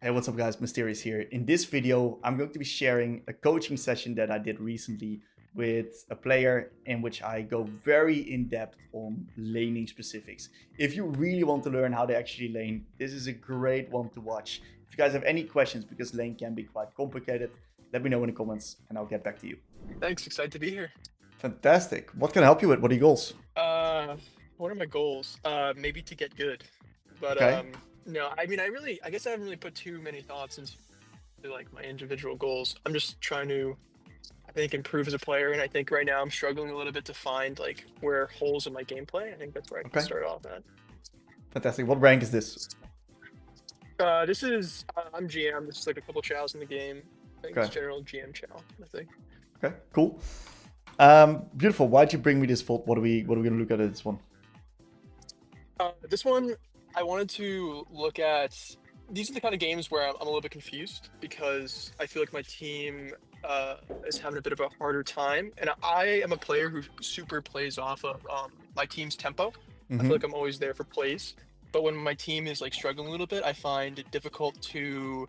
Hey, what's up guys, Mysterias here. In this video, I'm going to be sharing a coaching session that I did recently with a player in which I go very in depth on laning specifics. If you really want to learn how to actually lane, this is a great one to watch. If you guys have any questions, because lane can be quite complicated, let me know in the comments and I'll get back to you. Thanks, excited to be here. Fantastic. What can I help you with? What are your goals? What are my goals? Maybe to get good, but Okay. no, I mean, I guess I haven't really put too many thoughts into like my individual goals. I'm just trying to, I think, improve as a player, and I think right now I'm struggling a little bit to find like where holes in my gameplay. I think that's where I can Okay. start off at. Fantastic. What rank is this? This is I'm GM. This is like a couple chows in the game. I think it's Okay. general GM chow. I think. Okay, cool. Beautiful. Why'd you bring me this vault? What are we gonna look at this one? This one, I wanted to look at. These are the kind of games where I'm a little bit confused because I feel like my team is having a bit of a harder time, and I am a player who super plays off of my team's tempo. I feel like I'm always there for plays, but when my team is like struggling a little bit, I find it difficult to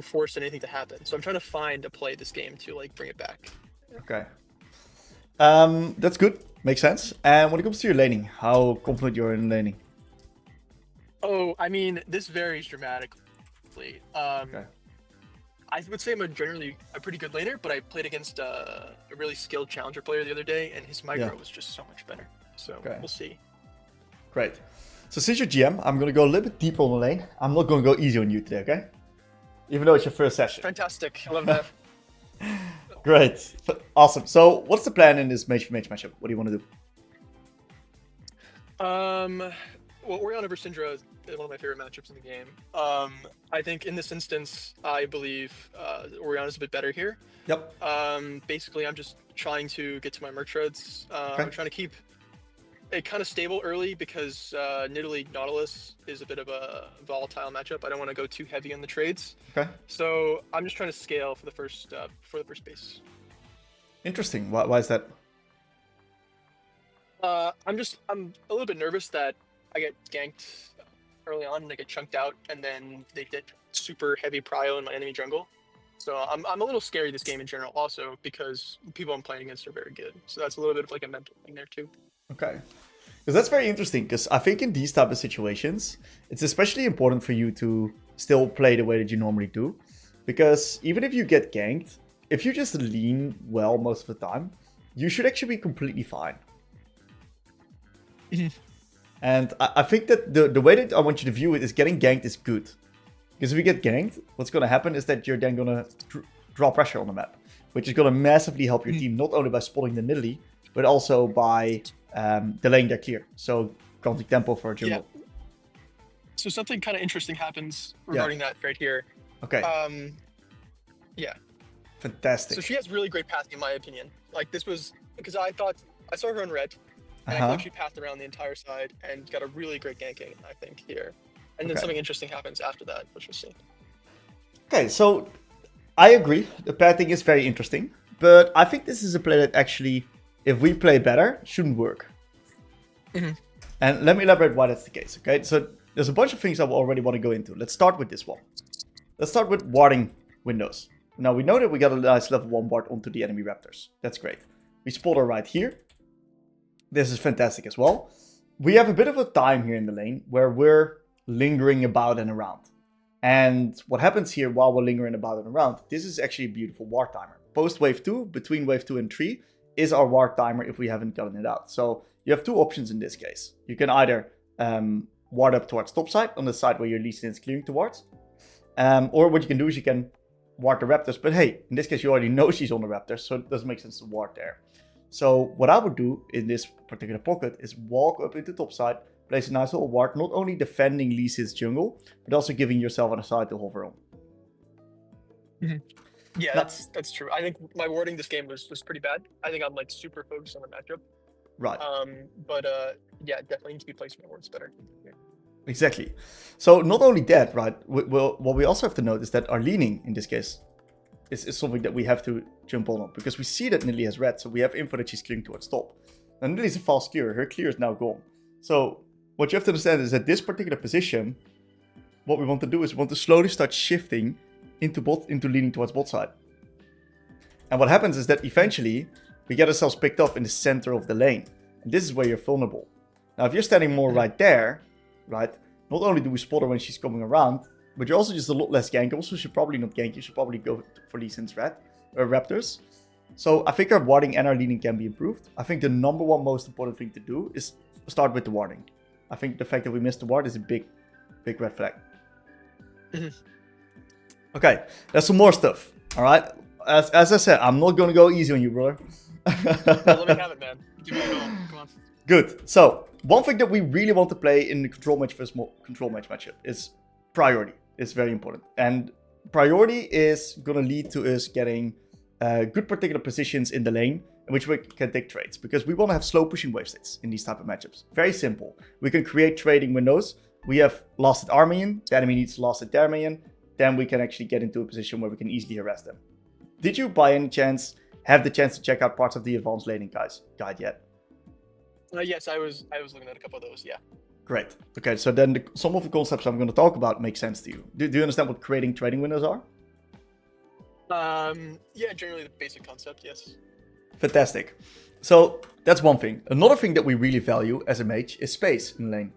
force anything to happen. So I'm trying to find a play this game to like bring it back. Okay. That's good. Makes sense. And when it comes to your laning, how confident you're in laning? Oh, I mean, this varies dramatically. Okay. I would say I'm generally a pretty good laner, but I played against a really skilled challenger player the other day, and his micro was just so much better. So we'll see. Great. So since you're GM, I'm gonna go a little bit deeper on the lane. I'm not gonna go easy on you today, okay? Even though it's your first session. Fantastic. I love that. Great. Awesome. So what's the plan in this mage matchup? What do you want to do? Well, Orianna versus Syndra is one of my favorite matchups in the game. I think in this instance, I believe Orianna's a bit better here. Yep. Basically, I'm just trying to get to my merc treads. Okay. I'm trying to keep it kind of stable early because Nidalee Nautilus is a bit of a volatile matchup. I don't want to go too heavy on the trades. Okay. So I'm just trying to scale for the first base. Interesting. Why is that? I'm a little bit nervous that I get ganked early on and I get chunked out, and then they get super heavy prio in my enemy jungle. So I'm a little scary this game in general, also because people I'm playing against are very good. So that's a little bit of like a mental thing there too. Okay. Because that's very interesting, because I think in these type of situations, it's especially important for you to still play the way that you normally do. Because even if you get ganked, if you just lean well most of the time, you should actually be completely fine. And I think that the way that I want you to view it is getting ganked is good. Because if you get ganked, what's going to happen is that you're then going to draw pressure on the map. Which is going to massively help your team, not only by spotting the Nidalee, but also by delaying their clear. So counting tempo for a jungle. Yeah. So something kind of interesting happens regarding that right here. Okay. Yeah. Fantastic. So she has really great pathing in my opinion. Like this was because I saw her on red. And I feel like she pathed around the entire side and got a really great ganking, I think, here. And then something interesting happens after that, which we'll see. Okay, so I agree. The pathing is very interesting. But I think this is a play that actually, if we play better, shouldn't work. And let me elaborate why that's the case, okay? So there's a bunch of things I already want to go into. Let's start with this one. Let's start with warding windows. Now, we know that we got a nice level 1 ward onto the enemy raptors. That's great. We spot her right here. This is fantastic as well. We have a bit of a time here in the lane where we're lingering about and around. And what happens here while we're lingering about and around, this is actually a beautiful ward timer. Post wave 2, between wave 2 and 3, is our ward timer if we haven't gotten it out. So you have two options in this case. You can either ward up towards top side, on the side where your Lee Sin is clearing towards. Or what you can do is you can ward the raptors. But hey, in this case you already know she's on the raptors, so it doesn't make sense to ward there. So what I would do in this particular pocket is walk up into top side, place a nice little ward, not only defending Lee Sin's jungle, but also giving yourself an side to hover on. Yeah, that's true. I think my warding this game was pretty bad. I think I'm like super focused on the matchup. Right. But yeah, definitely need to be placing my wards better. Yeah. Exactly. So not only that, right? What we also have to note is that our leaning in this case is something that we have to jump on, because we see that Nidalee has red, so we have info that she's clearing towards top. Now Nidalee's a fast clearer, her clear is now gone. So what you have to understand is that this particular position what we want to do is we want to slowly start shifting into leaning towards bot side. And what happens is that eventually we get ourselves picked off in the center of the lane. And this is where you're vulnerable. Now, if you're standing more right there, right, not only do we spot her when she's coming around, but you're also just a lot less gankable, so you should probably not gank. You should probably go for Lee Sin's Raptors. So I think our warding and our leading can be improved. I think the number one most important thing to do is start with the warding. I think the fact that we missed the ward is a big red flag. Okay, there's some more stuff. All right, as I said, I'm not gonna go easy on you, brother. Let me have it, man. Give me a go. Come on. Good. So one thing that we really want to play in the control match versus control match matchup is priority. It's very important, and priority is gonna lead to us getting good particular positions in the lane in which we can take trades, because we want to have slow pushing wave states in these type of matchups. Very simple. We can create trading windows. We have lasted our minion, the enemy needs lasted their minion, then we can actually get into a position where we can easily harass them. Did you by any chance have the chance to check out parts of the advanced laning guide yet? Yes, I was looking at a couple of those, yeah. Great. Okay, so then some of the concepts I'm going to talk about make sense to you. Do you understand what creating trading windows are? Yeah, generally the basic concept, yes. Fantastic. So that's one thing. Another thing that we really value as a mage is space in lane.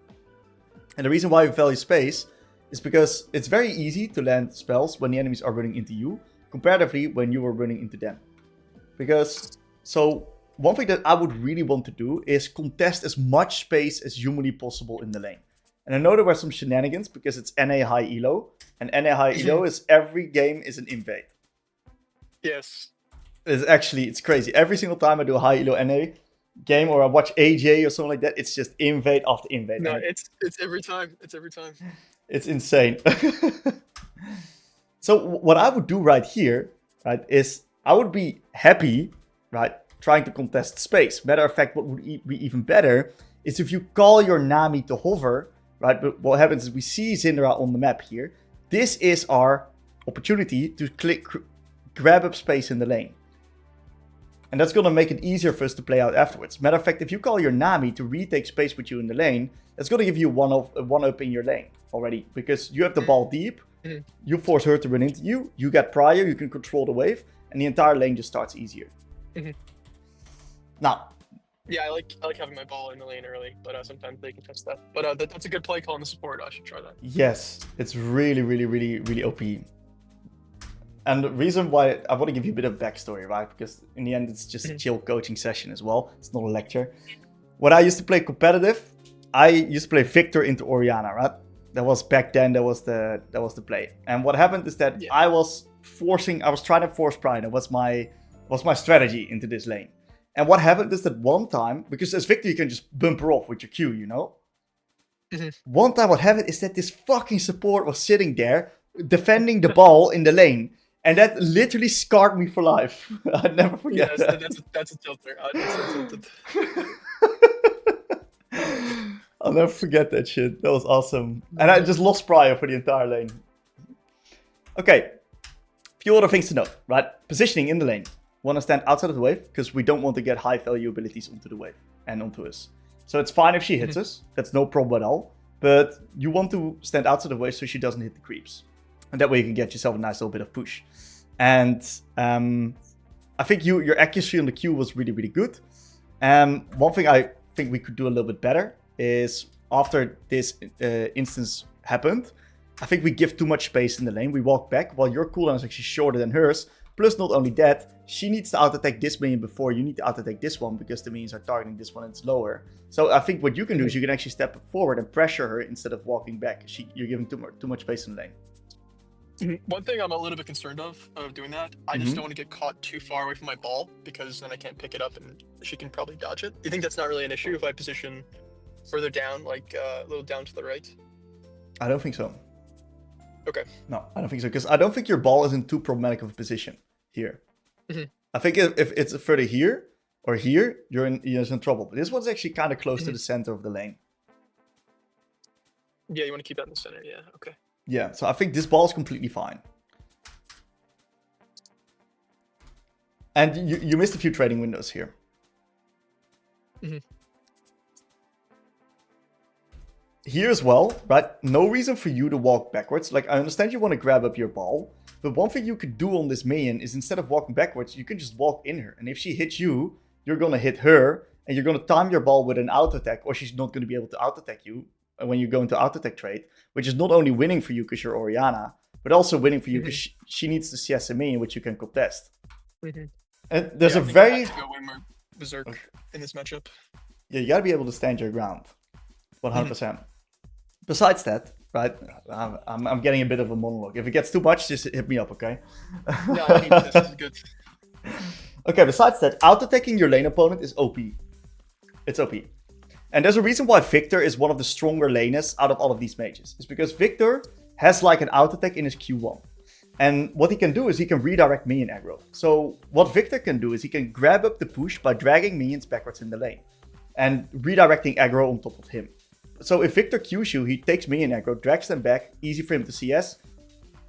And the reason why we value space is because it's very easy to land spells when the enemies are running into you, comparatively when you are running into them. So one thing that I would really want to do is contest as much space as humanly possible in the lane. And I know there were some shenanigans because it's NA high elo, and NA high elo is every game is an invade. Yes. It's crazy. Every single time I do a high elo NA game or I watch AJ or something like that, it's just invade after invade. No, it's every time. It's every time. It's insane. So what I would do right here, right, is I would be happy, right, trying to contest space. Matter of fact, what would be even better is if you call your Nami to hover, right? But what happens is we see Syndra on the map here. This is our opportunity to grab up space in the lane. And that's going to make it easier for us to play out afterwards. Matter of fact, if you call your Nami to retake space with you in the lane, that's going to give you one up in your lane already. Because you have the ball deep, you force her to run into you, you get prior, you can control the wave, and the entire lane just starts easier. Now, yeah, I like having my ball in the lane early, but sometimes they can test that. But that's a good play call in the support. I should try that. Yes, it's really, really, really, really OP. And the reason why I want to give you a bit of backstory, right? Because in the end, it's just a chill coaching session as well. It's not a lecture. When I used to play competitive, I used to play Victor into Orianna, right? That was back then. That was the play. And what happened is that I was trying to force Pride. That was my strategy into this lane. And what happened is that one time, because as Victor you can just bump her off with your Q, you know. One time, what happened is that this fucking support was sitting there defending the ball in the lane. And that literally scarred me for life. I'd never forget that. That's a tilter. I'll never forget that shit. That was awesome. And I just lost prior for the entire lane. Okay. Few other things to note, right? Positioning in the lane. Want to stand outside of the wave because we don't want to get high value abilities onto the wave and onto us. So it's fine if she hits us. That's no problem at all. But you want to stand outside the wave so she doesn't hit the creeps. And that way you can get yourself a nice little bit of push. And I think your accuracy on the Q was really, really good. One thing I think we could do a little bit better is after this instance happened, I think we give too much space in the lane. We walk back while your cooldown is actually shorter than hers. Plus, not only that, she needs to auto-attack this minion before you need to auto-attack this one because the minions are targeting this one and it's lower. So I think what you can do is you can actually step forward and pressure her instead of walking back. You're giving too much space in the lane. One thing I'm a little bit concerned of doing that, I just don't want to get caught too far away from my ball because then I can't pick it up and she can probably dodge it. Do you think that's not really an issue if I position further down, like a little down to the right? I don't think so. Okay. No, I don't think so because I don't think your ball is in too problematic of a position here. I think if it's further here or here, you're in trouble. But this one's actually kind of close to the center of the lane. Yeah, you want to keep that in the center. Yeah, okay. Yeah, so I think this ball is completely fine. And you missed a few trading windows here. here as well, right? No reason for you to walk backwards. Like, I understand you want to grab up your ball, but one thing you could do on this minion is instead of walking backwards, you can just walk in her. And if she hits you, you're going to hit her, and you're going to time your ball with an auto attack, or she's not going to be able to auto attack you when you go into auto attack trade, which is not only winning for you because you're Oriana, but also winning for you because she needs to CS a minion, which you can contest. And there's a very... I have to go way more berserk in this matchup. Yeah, you got to be able to stand your ground. 100%. Besides that, right, I'm getting a bit of a monologue. If it gets too much, just hit me up, okay? No, I mean, this is good. Okay, besides that, out-attacking your lane opponent is OP. It's OP. And there's a reason why Victor is one of the stronger laners out of all of these mages. It's because Victor has like an auto-attack in his Q1. And what he can do is he can redirect minion aggro. So what Victor can do is he can grab up the push by dragging minions backwards in the lane. And redirecting aggro on top of him. So if Victor Qs you, he takes minion aggro, drags them back, easy for him to CS.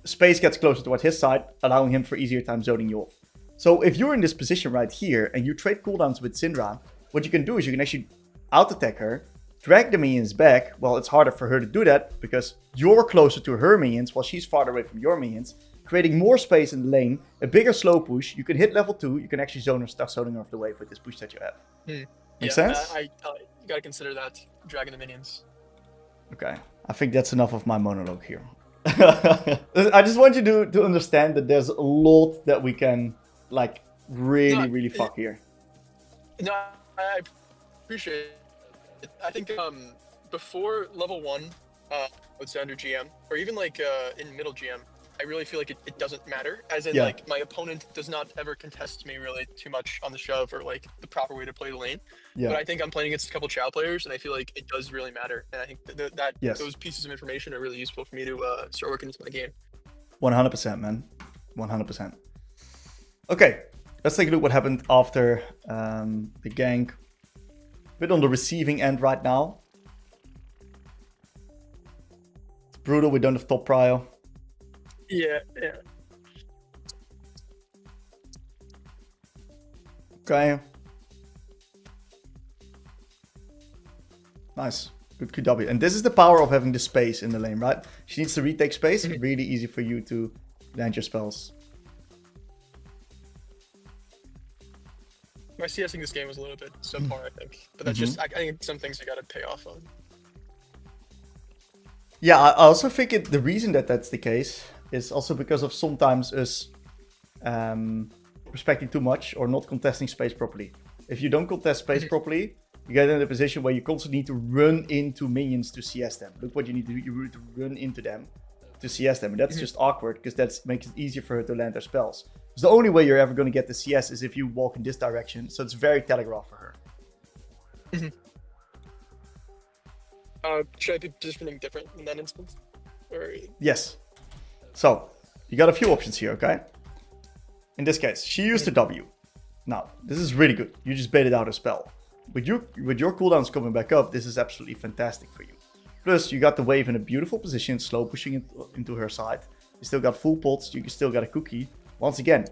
Space gets closer towards his side, allowing him for easier time zoning you off. So if you're in this position right here, and you trade cooldowns with Syndra, what you can do is you can actually out-attack her, drag the minions back. Well, it's harder for her to do that, because you're closer to her minions, while she's farther away from your minions, creating more space in the lane, a bigger slow push, you can hit level 2, you can actually zone her, start zoning her off the wave with this push that you have. Make sense? You gotta consider that, dragging the minions. Okay, I think that's enough of my monologue here. I just want you to understand that there's a lot that we can, like, really fuck here. No, I appreciate it. I think before level 1, with under GM, or even like in middle GM, I really feel like it doesn't matter. As in, like, my opponent does not ever contest me really too much on the shove or like the proper way to play the lane. But I think I'm playing against a couple Chow players, and I feel like it does really matter. And I think that those pieces of information are really useful for me to start working into my game. 100%, man. 100%. Okay, let's take a look what happened after the gank. A bit on the receiving end right now. It's brutal, we don't have top prio. Yeah. Okay. Nice. Good QW. And this is the power of having the space in the lane, right? She needs to retake space. Really easy for you to land your spells. My CSing this game was a little bit subpar, I think. But that's just, I think some things I gotta pay off on. Yeah, I also think the reason that that's the case is also because of sometimes us respecting too much or not contesting space properly. If you don't contest space properly, you get in a position where you constantly need to run into minions to CS them. Look what you need to do. You need to run into them to CS them. And that's just awkward because that makes it easier for her to land her spells. Because the only way you're ever going to get the CS is if you walk in this direction. So it's very telegraphed for her. Should I be just something different in that instance? Or... Yes. So, you got a few options here, okay? In this case, she used the W. Now, this is really good. You just baited out a spell. With your cooldowns coming back up, this is absolutely fantastic for you. Plus, you got the wave in a beautiful position, slow pushing it into her side. You still got full pots, you still got a cookie. Once again,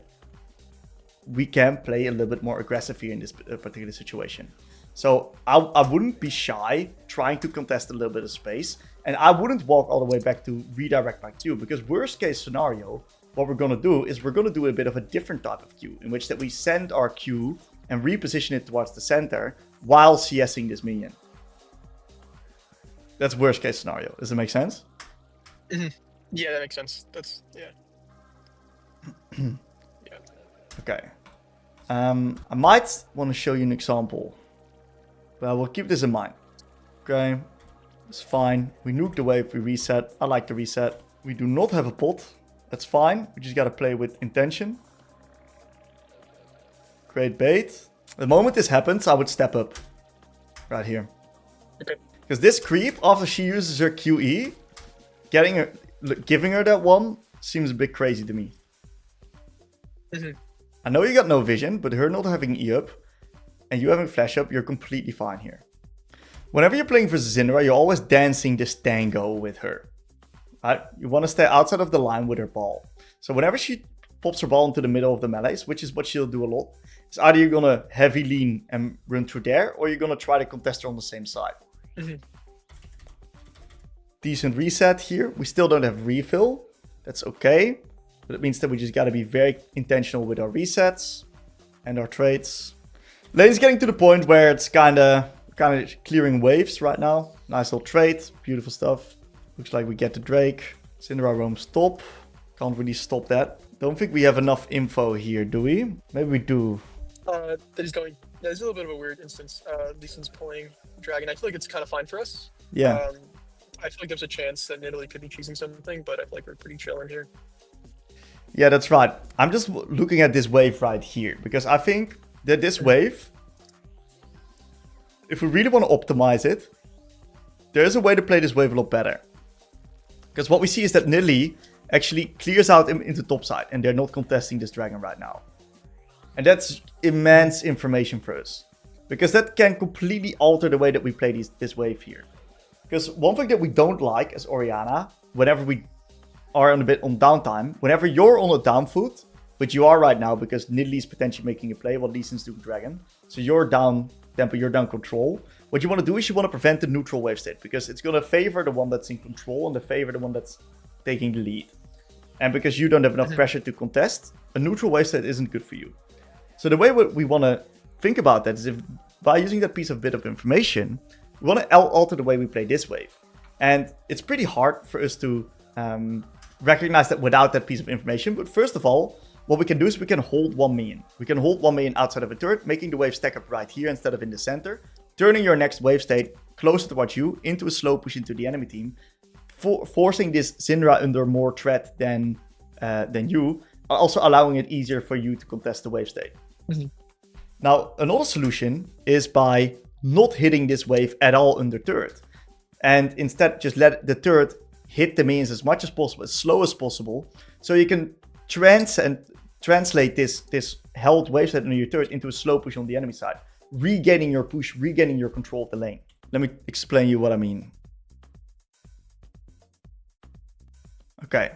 we can play a little bit more aggressive here in this particular situation. So I wouldn't be shy trying to contest a little bit of space. And I wouldn't walk all the way back to redirect my Q. Because worst case scenario, what we're going to do is we're going to do a bit of a different type of Q. In which that we send our Q and reposition it towards the center while CSing this minion. That's worst case scenario. Does it make sense? Yeah, that makes sense. That's, yeah. Okay. I might want to show you an example. But we'll keep this in mind. Okay. It's fine. We nuke the wave, we reset. I like the reset. We do not have a pot. That's fine. We just gotta play with intention. Great bait. The moment this happens, I would step up. Right here. Okay. Because this creep, after she uses her QE, giving her that one seems a bit crazy to me. I know you got no vision, but her not having E up and you having flash up, you're completely fine here. Whenever you're playing for Syndra, you're always dancing this tango with her. Right? You want to stay outside of the line with her ball. So whenever she pops her ball into the middle of the melees, which is what she'll do a lot, it's either you're going to heavy lean and run through there, or you're going to try to contest her on the same side. decent reset here. We still don't have refill. That's okay. But it means that we just got to be very intentional with our resets and our trades. Lane's getting to the point where it's kind of clearing waves right now. Nice little trade. Beautiful stuff. Looks like we get the Drake. Syndra roams top. Can't really stop that. Don't think we have enough info here, do we? Maybe we do. That he's going. Yeah, there's a little bit of a weird instance. Lee Sin's pulling Dragon. I feel like it's kind of fine for us. Yeah. I feel like there's a chance that Italy could be choosing something, but I feel like we're pretty chilling here. Yeah, that's right. I'm just looking at this wave right here because I think that this wave, if we really want to optimize it, there's a way to play this wave a lot better. Because what we see is that Italy actually clears out into topside and they're not contesting this dragon right now. And that's immense information for us. Because that can completely alter the way that we play this wave here. Because one thing that we don't like as Orianna, whenever we are on a bit on downtime, whenever you're on a down foot, which you are right now because Nidalee's potentially making a play while Lee Sin's doing dragon. So you're down tempo, you're down control. What you want to do is you want to prevent the neutral wave state because it's going to favor the one that's in control and favor the one that's taking the lead. And because you don't have enough pressure to contest, a neutral wave state isn't good for you. So the way we want to think about that is if by using that piece of bit of information, we want to alter the way we play this wave. And it's pretty hard for us to recognize that without that piece of information. But first of all, what we can do is we can hold 1 minion. We can hold 1 minion outside of a turret, making the wave stack up right here instead of in the center, turning your next wave state closer towards you into a slow push into the enemy team, forcing this Syndra under more threat than you, also allowing it easier for you to contest the wave state. Now, another solution is by not hitting this wave at all under turret. And instead, just let the turret hit the minions as much as possible, as slow as possible. So you can translate this held wave state under your turret into a slow push on the enemy side. Regaining your push, regaining your control of the lane. Let me explain you what I mean. Okay,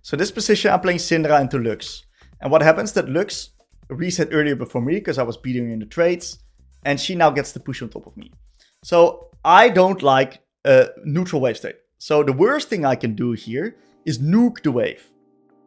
so this position I'm playing Syndra into Lux. And what happens that Lux reset earlier before me because I was beating her in the trades. And she now gets the push on top of me. So I don't like a neutral wave state. So the worst thing I can do here is nuke the wave.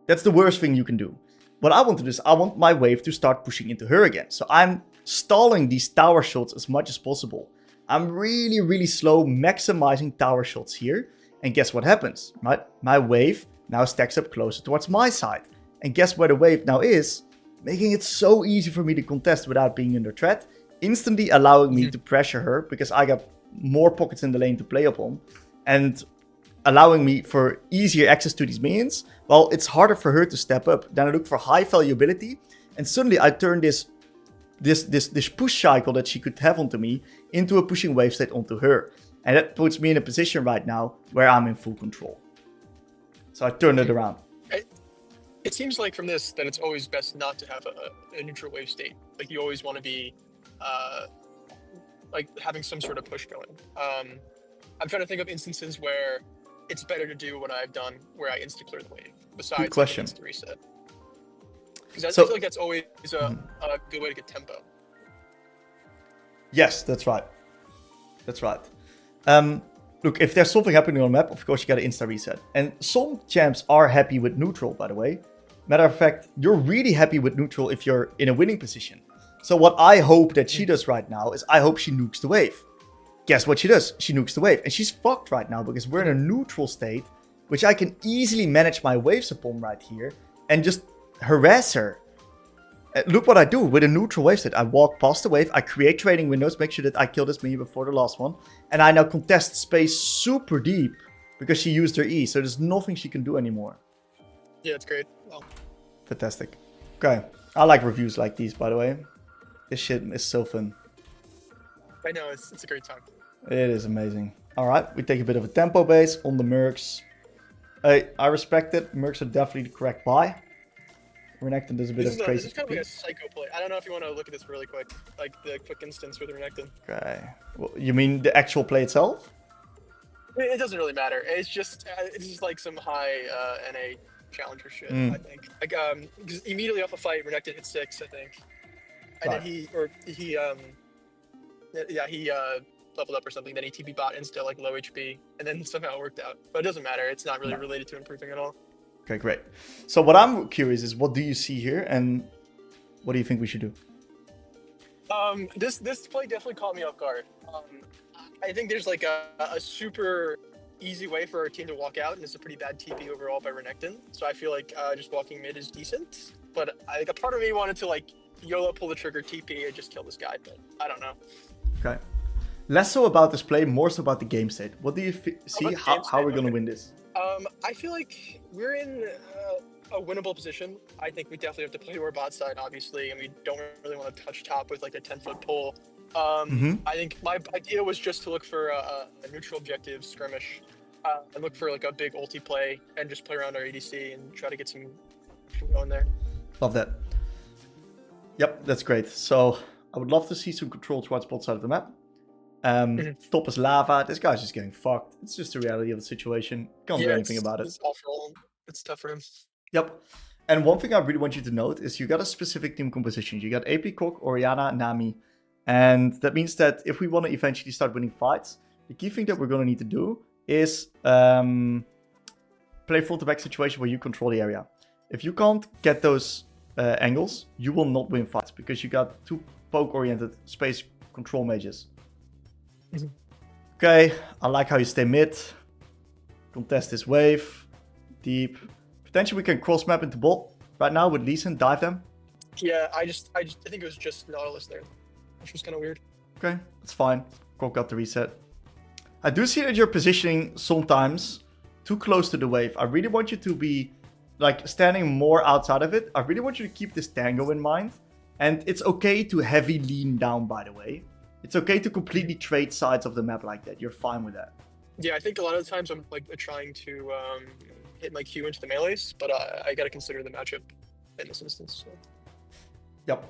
That's the worst thing you can do. What I want to do is I want my wave to start pushing into her again. So I'm stalling these tower shots as much as possible. I'm really, really slow maximizing tower shots here. And guess what happens, right? My wave now stacks up closer towards my side. And guess where the wave now is? Making it so easy for me to contest without being under threat. Instantly allowing me to pressure her because I got more pockets in the lane to play upon. And allowing me for easier access to these minions. Well, it's harder for her to step up. Then I look for high valuability. And suddenly I turn this push cycle that she could have onto me into a pushing wave state onto her. And that puts me in a position right now where I'm in full control. So I turn it around. It seems like from this that it's always best not to have a neutral wave state. Like you always want to be like having some sort of push going. I'm trying to think of instances where it's better to do what I've done, where I insta clear the wave. Besides, good question. Insta reset. Because I feel like that's always a good way to get tempo. Yes, that's right. That's right. Look, if there's something happening on the map, of course you gotta insta reset. And some champs are happy with neutral, by the way. Matter of fact, you're really happy with neutral if you're in a winning position. So what I hope that she does right now is I hope she nukes the wave. Guess what she does? She nukes the wave. And she's fucked right now because we're in a neutral state, which I can easily manage my waves upon right here and just harass her. Look what I do with a neutral wave state. I walk past the wave, I create trading windows, make sure that I kill this minion before the last one. And I now contest space super deep because she used her E. So there's nothing she can do anymore. Yeah, it's great. Well. Fantastic. Okay. I like reviews like these, by the way. This shit is so fun. I know, it's a great time. It is amazing. Alright, we take a bit of a tempo base on the Mercs. I respect it. Mercs are definitely the correct buy. Renekton does a bit of crazy. This is kind of like a psycho play. I don't know if you want to look at this really quick. Like the quick instance with Renekton. Okay. Well, you mean the actual play itself? I mean, it doesn't really matter. It's just like some high NA challenger shit, I think. Like, because immediately off a fight, Renekton hit 6, I think. And then he leveled up or something, then he TP bot insta like low HP, and then somehow it worked out. But it doesn't matter. It's not really related to improving at all. Okay, great. So what I'm curious is, what do you see here, and what do you think we should do? This play definitely caught me off guard. I think there's like a super easy way for our team to walk out, and it's a pretty bad TP overall by Renekton. So I feel like just walking mid is decent. But I think a part of me wanted to like YOLO pull the trigger TP and just kill this guy, but I don't know. Okay. Less so about this play, more so about the game state. What do you see? How are we going to win this? I feel like we're in a winnable position. I think we definitely have to play to our bot side, obviously, and we don't really want to touch top with like a 10-foot pull. I think my idea was just to look for a neutral objective skirmish and look for like a big ulti play and just play around our ADC and try to get some going there. Love that. Yep, that's great. So I would love to see some control towards both sides of the map. Top is lava. This guy's just getting fucked. It's just the reality of the situation. Can't do anything about it. It's awful. It's tough for him. Yep. And one thing I really want you to note is you got a specific team composition. You got AP Cock, Orianna, Nami. And that means that if we want to eventually start winning fights, the key thing that we're going to need to do is play front-to-back situation where you control the area. If you can't get those angles, you will not win fights because you got two poke-oriented space control mages. Okay, I like how you stay mid. Contest this wave. Deep. Potentially we can cross-map into bot right now with Lee Sin, dive them. Yeah, I think it was just Nautilus there, which was kind of weird. Okay, that's fine. Cock got the reset. I do see that you're positioning sometimes too close to the wave. I really want you to be like standing more outside of it. I really want you to keep this tango in mind. And it's okay to heavy lean down, by the way. It's okay to completely trade sides of the map like that. You're fine with that. Yeah, I think a lot of the times I'm like trying to hit my Q into the melees, but I got to consider the matchup in this instance. So. Yep.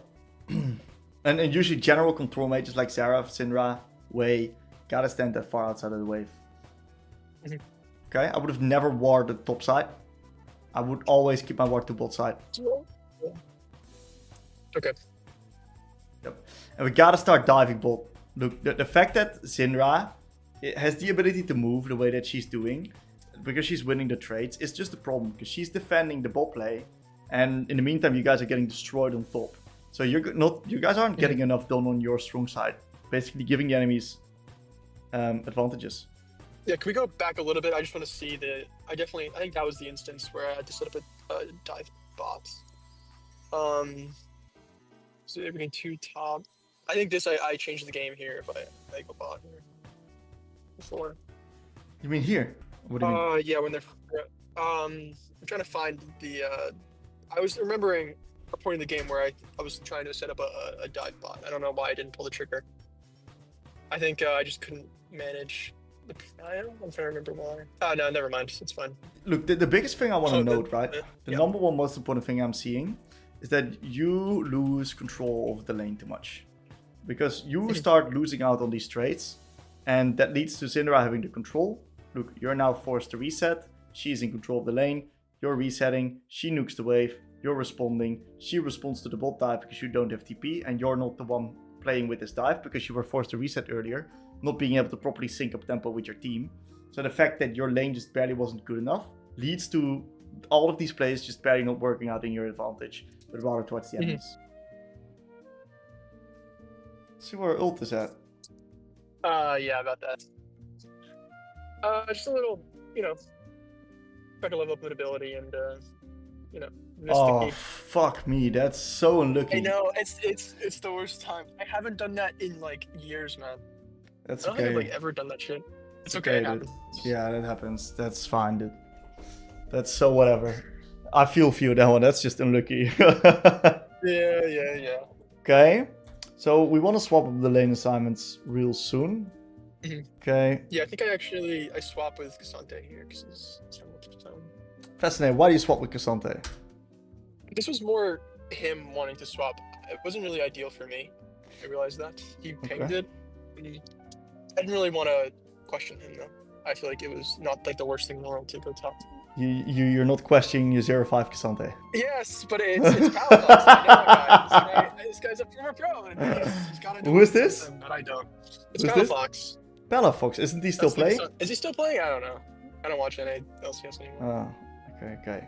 and usually general control mages like Xerath, Syndra, Wei, gotta stand that far outside of the wave. Okay, I would have never warded top side. I would always keep my ward to bot side. Okay. Yep. And we gotta start diving bot. Look, the fact that Syndra has the ability to move the way that she's doing, because she's winning the trades, is just a problem. Because she's defending the bot play, and in the meantime, you guys are getting destroyed on top. So you guys aren't getting enough done on your strong side. Basically, giving the enemies advantages. Yeah, can we go back a little bit? I just want to see I think that was the instance where I had to set up a dive bot. So they're bringing two top. I think I changed the game here if I go bot here. Before. You mean here? What do you mean? Yeah, when they're I'm trying to find the I was remembering a point in the game where I was trying to set up a dive bot. I don't know why I didn't pull the trigger. I think I just couldn't manage the prio. I'm trying to remember why. Oh no, never mind. It's fine. Look, the biggest thing I want to note, right? The yeah. number one most important thing I'm seeing is that you lose control of the lane too much. Because you start losing out on these trades, and that leads to Syndra having the control. Look, you're now forced to reset. She's in control of the lane. You're resetting. She nukes the wave. You're responding. She responds to the bot dive because you don't have TP, and you're not the one playing with this dive because you were forced to reset earlier, not being able to properly sync up tempo with your team. So the fact that your lane just barely wasn't good enough leads to all of these plays just barely not working out in your advantage, but rather towards the enemies. See where ult is at. Yeah, about that. Just a little, try to level up ability and, Oh, fuck me. That's so unlucky. I know, it's the worst time. I haven't done that in, years, man. That's I don't okay. think I've, ever done that shit. It's okay, it happens. Yeah, that happens. That's fine, dude. That's so whatever. I feel for you, that one. That's just unlucky. Yeah. Okay. So we want to swap up the lane assignments real soon. Okay. Yeah, I think I swap with Cassante here because it's not much time. Fascinating. Why do you swap with Cassante? This was more him wanting to swap. It wasn't really ideal for me. I realized that. He pinged it. I didn't really want to question him though. I feel like it was not the worst thing in the world to go top. You're not questioning your 0-5 Cassante. Yes, but it's Palafox. I know, guys. This guy's a former pro, and he's got to do Who is this? something that I don't. It's Who's this? Palafox. Palafox, isn't he still playing? Is he still playing? I don't know. I don't watch NA LCS anymore. Okay.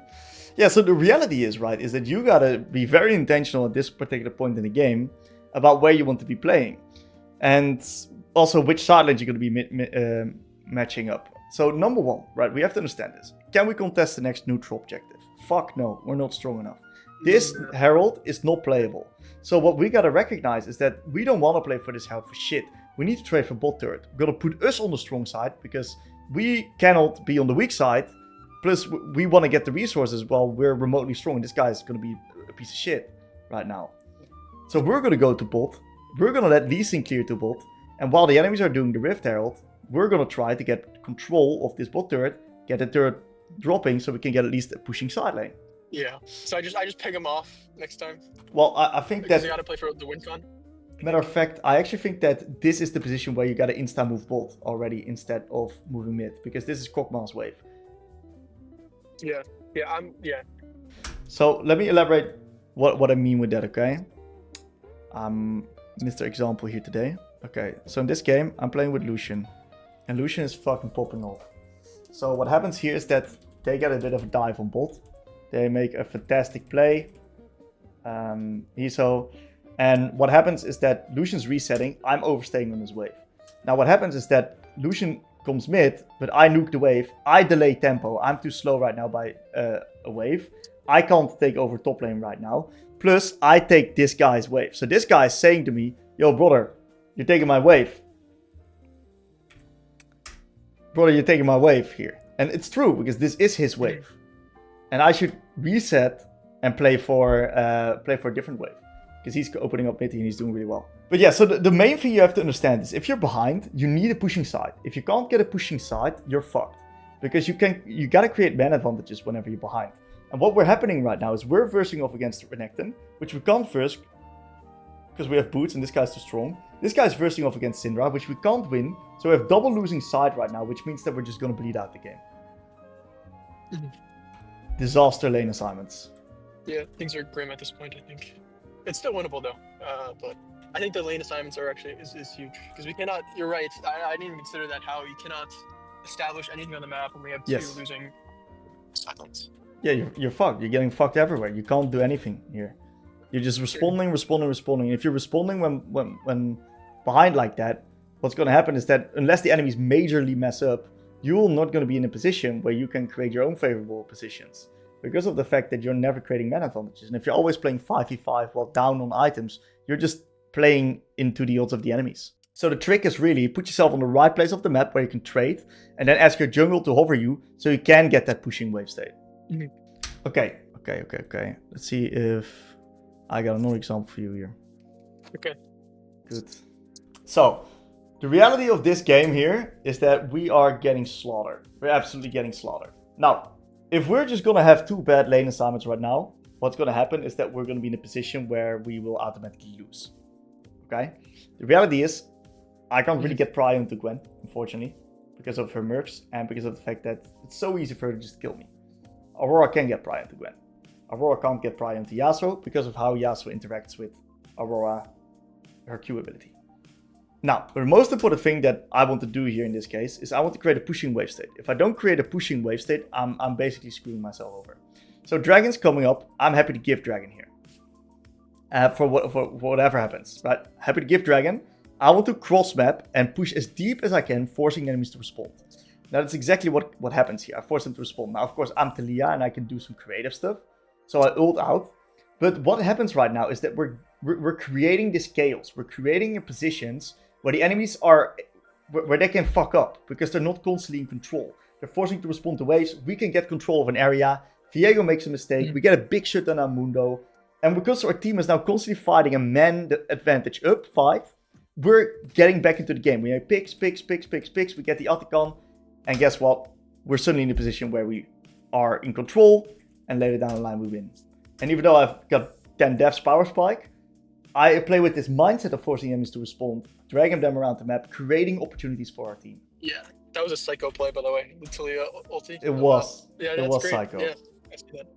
Yeah, so the reality is that you gotta be very intentional at this particular point in the game about where you want to be playing. And also which side lanes you're going to be matching up. So number one, right, we have to understand this. Can we contest the next neutral objective? Fuck no, we're not strong enough. This Herald is not playable. So what we got to recognize is that we don't want to play for this Herald for shit. We need to trade for bot turret. We're going to put us on the strong side because we cannot be on the weak side. Plus, we want to get the resources while we're remotely strong. This guy is going to be a piece of shit right now. So we're going to go to bot. We're going to let Lee Sin clear to bot. And while the enemies are doing the Rift Herald, we're going to try to get control of this bot turret, get the turret dropping so we can get at least a pushing side lane. Yeah. So I just pick him off next time. Well, I think because that... you got to play for the win con. Matter of fact, I actually think that this is the position where you got to insta-move bot already instead of moving mid. Because this is Krogman's wave. Yeah. Yeah. So let me elaborate what I mean with that, okay? Mr. Example here today. Okay, so in this game, I'm playing with Lucian. And Lucian is fucking popping off. So what happens here is that they get a bit of a dive on bot. They make a fantastic play. ESO. And what happens is that Lucian's resetting. I'm overstaying on his wave. Now what happens is that Lucian comes mid, but I nuke the wave. I delay tempo. I'm too slow right now by a wave. I can't take over top lane right now. Plus, I take this guy's wave. So this guy is saying to me, yo, brother, you're taking my wave. Brother, you're taking my wave here. And it's true, because this is his wave. And I should reset and play for a different wave. Because he's opening up mid and he's doing really well. But yeah, so the main thing you have to understand is if you're behind, you need a pushing side. If you can't get a pushing side, you're fucked. Because you gotta create man advantages whenever you're behind. And what we're happening right now is we're versing off against Renekton, which we can't verse because we have boots and this guy's too strong. This guy's versing off against Syndra, which we can't win. So we have double losing side right now, which means that we're just gonna bleed out the game. Disaster lane assignments. Yeah, things are grim at this point, I think. It's still winnable though, but I think the lane assignments are actually is huge because we cannot. You're right. I didn't even consider that how you cannot establish anything on the map when we have two losing silence. Yeah, you're fucked. You're getting fucked everywhere. You can't do anything here. You're just responding. And if you're responding when behind like that, what's going to happen is that unless the enemies majorly mess up, you're not going to be in a position where you can create your own favorable positions. Because of the fact that you're never creating man advantages. And if you're always playing 5v5 while down on items, you're just playing into the odds of the enemies. So the trick is really put yourself on the right place of the map where you can trade. And then ask your jungle to hover you so you can get that pushing wave state. Okay. Let's see if I got another example for you here. Okay. Good. So, the reality of this game here is that we are getting slaughtered. We're absolutely getting slaughtered. Now, if we're just going to have two bad lane assignments right now, what's going to happen is that we're going to be in a position where we will automatically lose. Okay? The reality is, I can't really get pry onto Gwen, unfortunately, because of her mercs and because of the fact that it's so easy for her to just kill me. Aurora can get pry onto Gwen. Aurora can't get pry onto Yasuo because of how Yasuo interacts with Aurora, her Q ability. Now, the most important thing that I want to do here in this case is I want to create a pushing wave state. If I don't create a pushing wave state, I'm basically screwing myself over. So Dragon's coming up. I'm happy to give Dragon here. For whatever happens, right? Happy to give Dragon. I want to cross map and push as deep as I can, forcing enemies to respond. Now that's exactly what happens here. I force them to respond. Now, of course, I'm Talia and I can do some creative stuff. So I ult out. But what happens right now is that we're creating this chaos. We're creating positions where the enemies are, where they can fuck up because they're not constantly in control. They're forcing to respond to waves. We can get control of an area. Viego makes a mistake. We get a big shutdown on Mundo. And because our team is now constantly fighting a man advantage up fight, we're getting back into the game. We have picks. We get the Atacon. And guess what? We're suddenly in a position where we are in control. And later down the line, we win. And even though I've got 10 deaths power spike, I play with this mindset of forcing enemies to respond, dragging them around the map, creating opportunities for our team. Yeah, That was a psycho play, by the way. The Talia ulti. It was. Yeah, It that's was great. psycho. Yeah, I see that.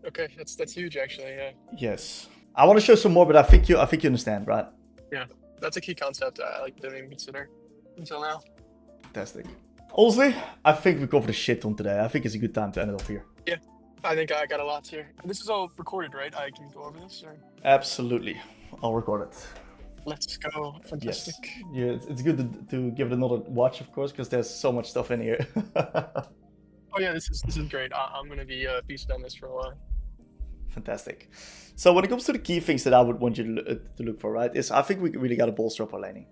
Okay, that's huge actually. Yeah. Yes. I want to show some more, but I think you understand, right? Yeah, that's a key concept I didn't even consider until now. Fantastic. Honestly, I think we covered a shit ton today. I think it's a good time to end it off here. Yeah, I think I got a lot here. And this is all recorded, right? I can go over this. Or... Absolutely. I'll record it. Let's go. Fantastic. Yes. Yeah, it's good to give it another watch, of course, because there's so much stuff in here. Oh yeah, this is great. I'm gonna be feasted on this for a while. Fantastic. So when it comes to the key things that I would want you to look for, right, is I think we really got to bolster up our laning.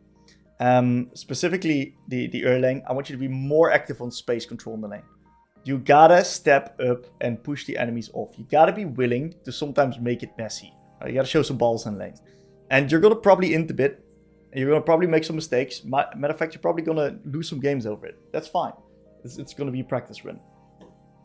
Specifically the early lane, I want you to be more active on space control in the lane. You gotta step up and push the enemies off. You gotta be willing to sometimes make it messy. You gotta show some balls in lane. And you're gonna probably int a bit. And you're gonna probably make some mistakes. Matter of fact, you're probably gonna lose some games over it. That's fine. It's gonna be a practice run.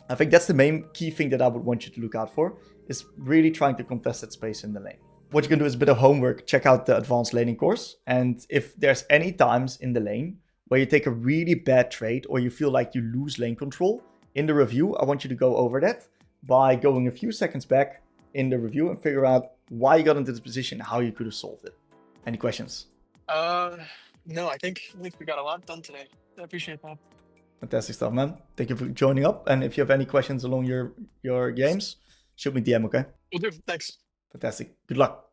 I think that's the main key thing that I would want you to look out for, is really trying to contest that space in the lane. What you can do is a bit of homework, check out the advanced laning course, and if there's any times in the lane where you take a really bad trade or you feel like you lose lane control, in the review, I want you to go over that by going a few seconds back in the review and figure out why you got into this position and how you could have solved it. Any questions? No, I think we got a lot done today. I appreciate that. Fantastic stuff, man. Thank you for joining up. And if you have any questions along your games, shoot me DM, okay? Will do. Thanks. Fantastic. Good luck.